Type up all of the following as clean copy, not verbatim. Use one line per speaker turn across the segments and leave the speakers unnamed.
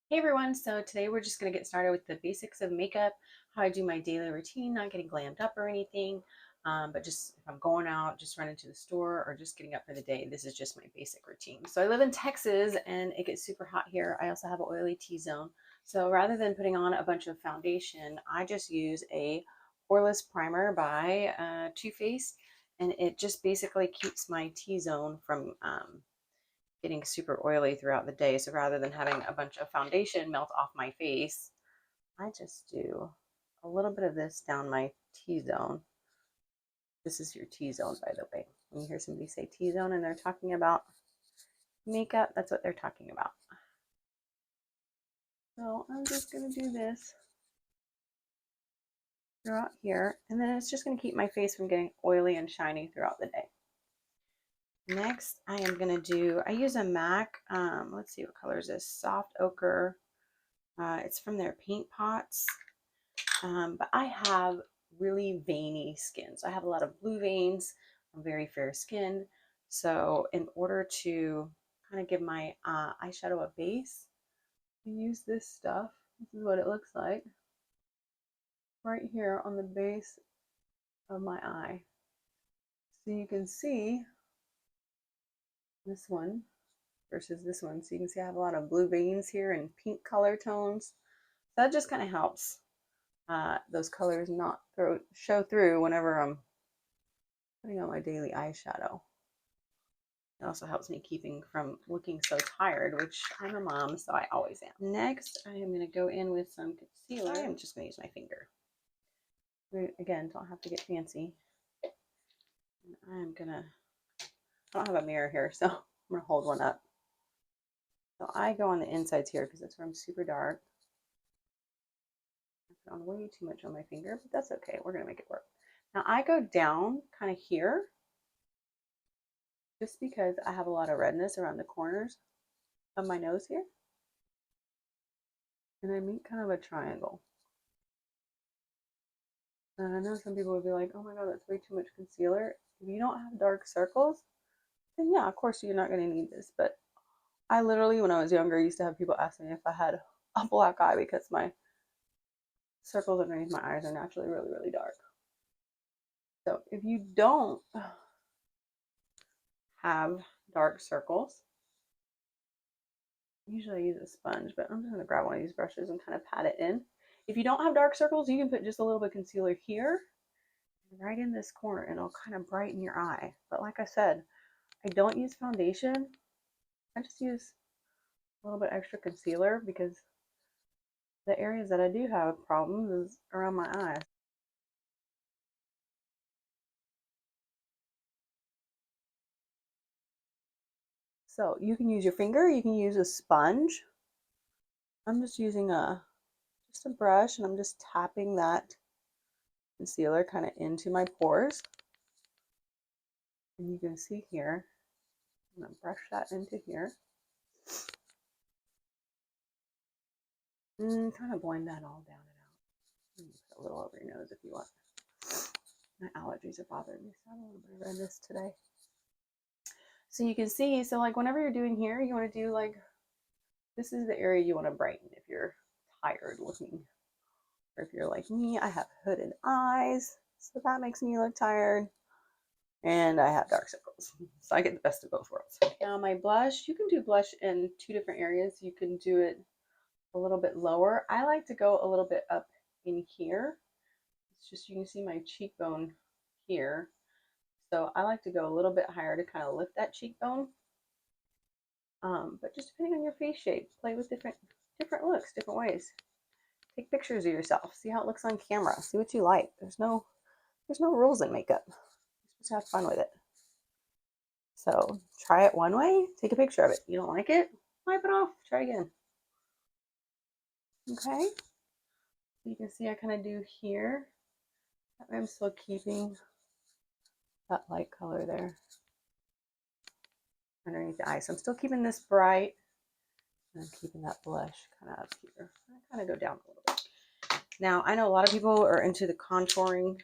Hey everyone, so today we're just going to get started with the basics of makeup, how I do my daily routine, not getting glammed up or anything, but just if I'm going out, just running to the store or just getting up for the day, this is just my basic routine. So I live in Texas and it gets super hot here. I also have an oily T-zone. So rather than putting on a bunch of foundation, I just use a poreless primer by Too Faced, and it just basically keeps my T-zone from getting super oily throughout the day. So rather than having a bunch of foundation melt off my face, I just do a little bit of this down my T-zone. This is your T-zone, by the way. When you hear somebody say T-zone and they're talking about makeup, that's what they're talking about. So I'm just going to do this throughout here, and then it's just going to keep my face from getting oily and shiny throughout the day. Next, I am going to do, I use a MAC, let's see what color is this, soft ochre. It's from their paint pots. But I have really veiny skin. So I have a lot of blue veins. I'm very fair skinned. So in order to kind of give my eyeshadow a base, I use this stuff. This is what it looks like right here on the base of my eye. So you can see this one versus this one. So you can see I have a lot of blue veins here and pink color tones. So that just kind of helps those colors not show through whenever I'm putting on my daily eyeshadow. It also helps me keeping from looking so tired, which I'm a mom, so I always am. Next, I am going to go in with some concealer. I am just going to use my finger. Again, don't have to get fancy. And I don't have a mirror here, so I'm going to hold one up. So I go on the insides here because that's where I'm super dark. I put on way too much on my finger, but that's okay. We're going to make it work. Now I go down kind of here just because I have a lot of redness around the corners of my nose here. And I make kind of a triangle. And I know some people would be like, oh my God, that's way too much concealer. If you don't have dark circles, then yeah, of course you're not going to need this. But I literally, when I was younger, used to have people ask me if I had a black eye because my circles underneath my eyes are naturally really, really dark. So if you don't have dark circles, usually I use a sponge, but I'm just going to grab one of these brushes and kind of pat it in. If you don't have dark circles, you can put just a little bit of concealer here, right in this corner, and it'll kind of brighten your eye. But like I said, I don't use foundation. I just use a little bit extra concealer because the areas that I do have problems is around my eyes. So you can use your finger, you can use a sponge. I'm just using just a brush, and I'm just tapping that concealer kind of into my pores. And you can see here, I'm gonna brush that into here. And kind of blend that all down and out. And put a little over your nose if you want. My allergies are bothering me, so I have a little bit of redness today. So you can see, so like whenever you're doing here, you want to do like, this is the area you want to brighten if you're tired looking. Or if you're like me, I have hooded eyes, so that makes me look tired. And I have dark circles, so I get the best of both worlds. Now my blush, you can do blush in two different areas. You can do it a little bit lower. I like to go a little bit up in here. It's just, you can see my cheekbone here. So I like to go a little bit higher to kind of lift that cheekbone. But just depending on your face shape, play with different looks, different ways. Take pictures of yourself. See how it looks on camera. See what you like. There's no rules in makeup. You're supposed to have fun with it. So try it one way, take a picture of it. You don't like it, wipe it off, try again. Okay. You can see I kind of do here. I'm still keeping that light color there underneath the eye. So I'm still keeping this bright. And I'm keeping that blush kind of up here. I kind of go down a little bit. Now, I know a lot of people are into the contouring.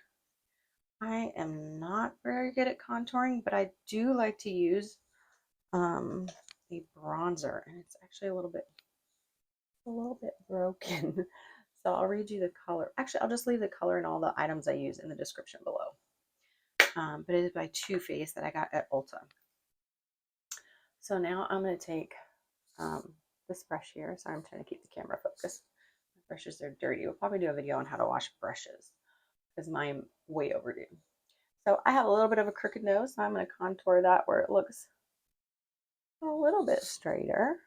I am not very good at contouring, but I do like to use a bronzer. And it's actually a little bit a little bit broken. So I'll read you the color. Actually, I'll just leave the color and all the items I use in the description below. But it is by Too Faced that I got at Ulta. So now I'm going to take this brush here. Sorry, I'm trying to keep the camera focused. My brushes are dirty. We'll probably do a video on how to wash brushes because mine way overdue. So I have a little bit of a crooked nose, so I'm going to contour that where it looks a little bit straighter.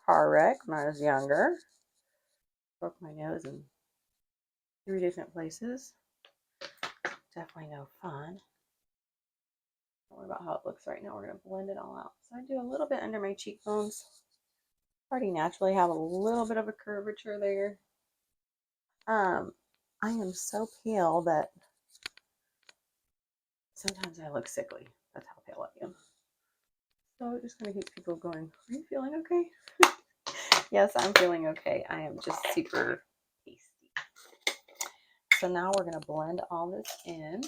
Car wreck when I was younger. Broke my nose in 3 different places. Definitely no fun. Don't worry about how it looks right now. We're going to blend it all out. So I do a little bit under my cheekbones. Already naturally have a little bit of a curvature there. I am so pale that sometimes I look sickly. That's how pale I am. So just going to keep people going, are you feeling okay? Yes, I'm feeling okay. I am just super pasty. So now we're going to blend all this in.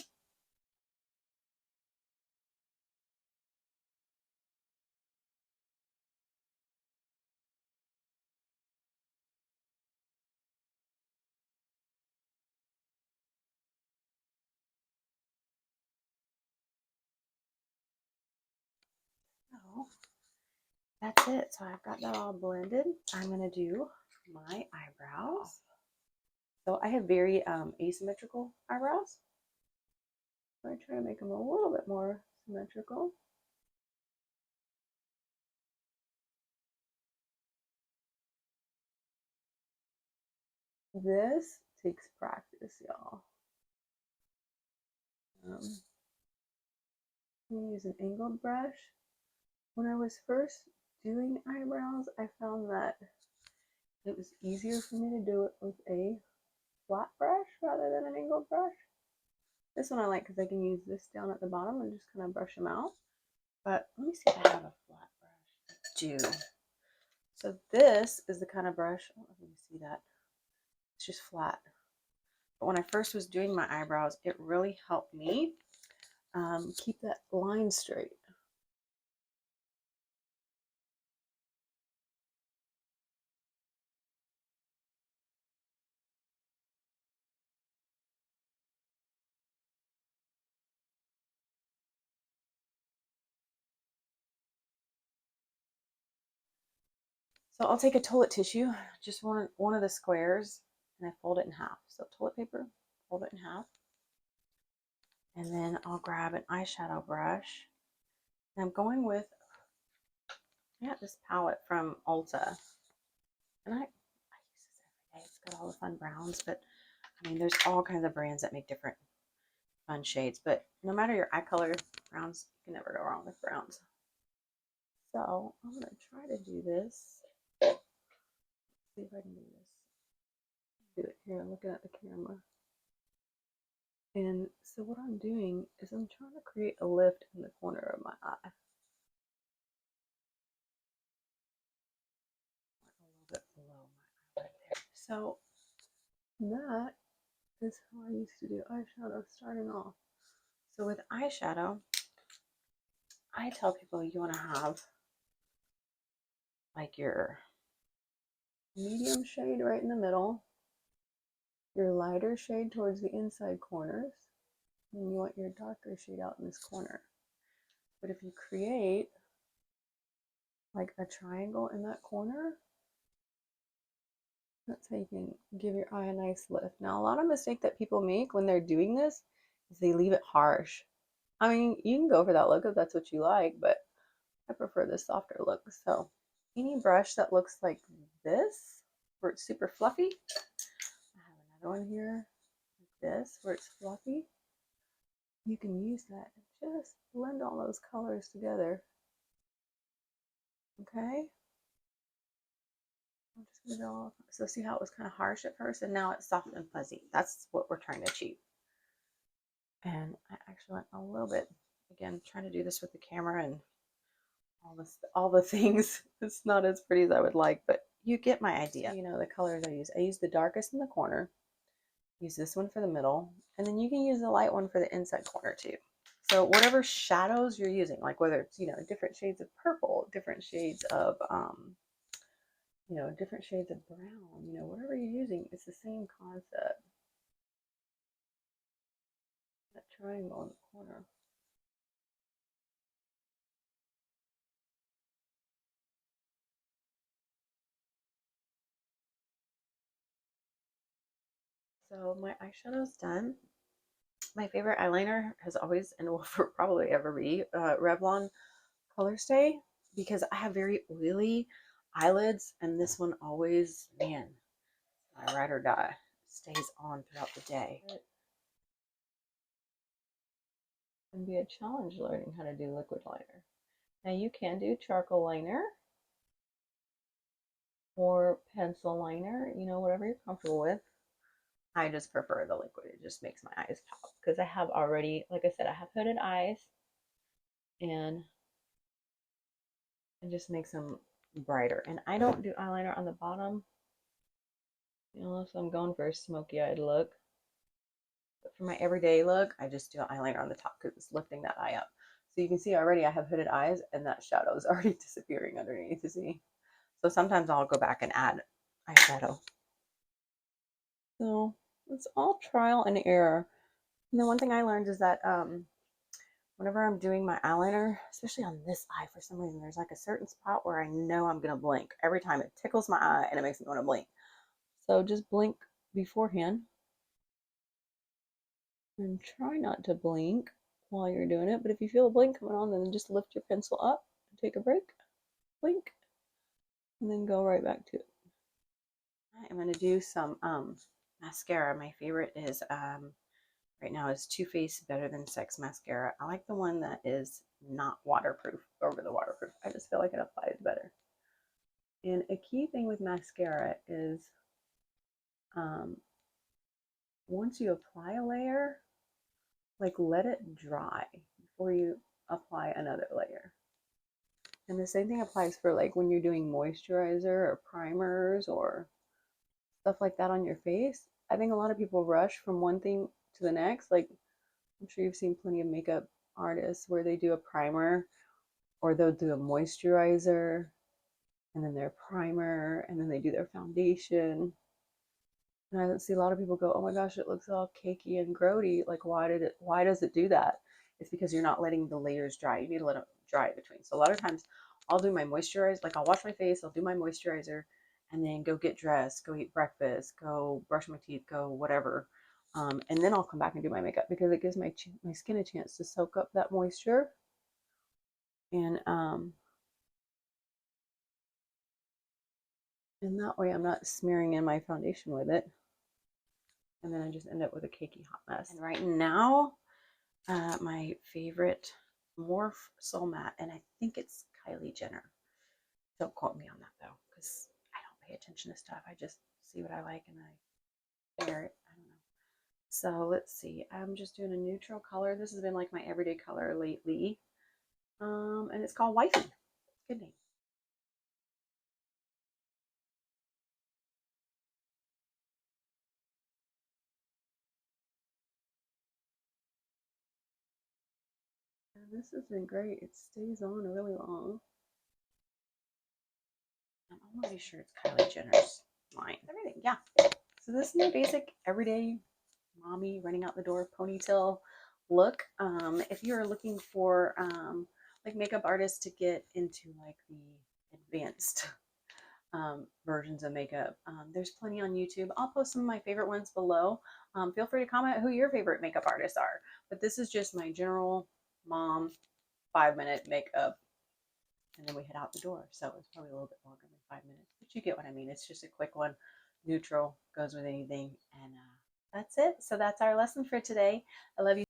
So that's it. So I've got that all blended. I'm going to do my eyebrows. So I have very asymmetrical eyebrows. So I try to make them a little bit more symmetrical. This takes practice, y'all. I'm going to use an angled brush. When I was first doing eyebrows, I found that it was easier for me to do it with a flat brush rather than an angled brush. This one I like because I can use this down at the bottom and just kind of brush them out. But let me see if I have a flat brush. I do. So this is the kind of brush, I don't know if you can see that. It's just flat. But when I first was doing my eyebrows, it really helped me keep that line straight. So I'll take a toilet tissue, just one of the squares, and I fold it in half. So toilet paper, fold it in half. And then I'll grab an eyeshadow brush. And I'm going with, I got this palette from Ulta. And I use this every day. It's got all the fun browns, but I mean, there's all kinds of brands that make different fun shades. But no matter your eye color, browns, you can never go wrong with browns. So I'm going to try to do this. See if I can do this. Do it here, I'm looking at the camera. And so what I'm doing is I'm trying to create a lift in the corner of my eye. A little bit below my eye right there. So that is how I used to do eyeshadow starting off. So with eyeshadow, I tell people you want to have like your medium shade right in the middle, your lighter shade towards the inside corners, and you want your darker shade out in this corner. But if you create like a triangle in that corner, that's how you can give your eye a nice lift. Now, a lot of mistake that people make when they're doing this is they leave it harsh. I mean, you can go for that look if that's what you like, but I prefer the softer look. So any brush that looks like this, where it's super fluffy, I have another one here, like this, where it's fluffy. You can use that and just blend all those colors together. Okay? I'm just gonna go off. So see how it was kind of harsh at first, and now it's soft and fuzzy. That's what we're trying to achieve. And I actually went a little bit, again, trying to do this with the camera and all the things. It's not as pretty as I would like, but you get my idea. You know the colors I use. I use the darkest in the corner. Use this one for the middle, and then you can use the light one for the inside corner too. So whatever shadows you're using, like whether it's, you know, different shades of purple, different shades of you know, different shades of brown, you know, whatever you're using, it's the same concept. That triangle in the corner. So my eyeshadow's done. My favorite eyeliner has always and will for probably ever be Revlon Color Stay, because I have very oily eyelids, and this one always, man, my ride or die, stays on throughout the day. It can be a challenge learning how to do liquid liner. Now you can do charcoal liner or pencil liner, you know, whatever you're comfortable with. I just prefer the liquid. It just makes my eyes pop because I have already, like I said, I have hooded eyes, and it just makes them brighter. And I don't do eyeliner on the bottom unless I'm going for a smoky eyed look. But for my everyday look, I just do eyeliner on the top because it's lifting that eye up. So you can see already I have hooded eyes and that shadow is already disappearing underneath, you see. So sometimes I'll go back and add eyeshadow. So it's all trial and error. And the one thing I learned is that whenever I'm doing my eyeliner, especially on this eye, for some reason, there's like a certain spot where I know I'm gonna blink. Every time it tickles my eye and it makes me want to blink. So just blink beforehand and try not to blink while you're doing it. But if you feel a blink coming on, then just lift your pencil up, take a break, blink, and then go right back to it. I'm gonna do some mascara. My favorite is right now is Too Faced Better Than Sex mascara. I like the one that is not waterproof over the waterproof. I just feel like it applies better. And a key thing with mascara is um, once you apply a layer, like let it dry before you apply another layer. And the same thing applies for like when you're doing moisturizer or primers or stuff like that on your face. I think a lot of people rush from one thing to the next. Like I'm sure you've seen plenty of makeup artists where they do a primer or they'll do a moisturizer and then their primer and then they do their foundation. And I see a lot of people go, "Oh my gosh, it looks all cakey and grody. Like, why does it do that?" It's because you're not letting the layers dry. You need to let them dry in between. So a lot of times I'll do my moisturizer, like I'll wash my face, I'll do my moisturizer, and then go get dressed, go eat breakfast, go brush my teeth, go whatever. And then I'll come back and do my makeup because it gives my skin a chance to soak up that moisture. And and that way I'm not smearing in my foundation with it. And then I just end up with a cakey hot mess. And right now, my favorite Morph Soul Matte, and I think it's Kylie Jenner. Don't quote me on that though, because I don't pay attention to stuff. I just see what I like and I wear it. I don't know. So let's see. I'm just doing a neutral color. This has been like my everyday color lately. And it's called Wifey. Good name. And this has been great. It stays on really long. I'm almost sure it's Kylie Jenner's line. Everything, yeah. So this is my basic everyday mommy running out the door ponytail look. If you're looking for like makeup artists to get into like the advanced versions of makeup, there's plenty on YouTube. I'll post some of my favorite ones below. Feel free to comment who your favorite makeup artists are. But this is just my general mom 5-minute makeup, and then we head out the door. So it's probably a little bit longer than 5 minutes, but you get what I mean. It's just a quick one, neutral, goes with anything, and that's it. So that's our lesson for today. I love you.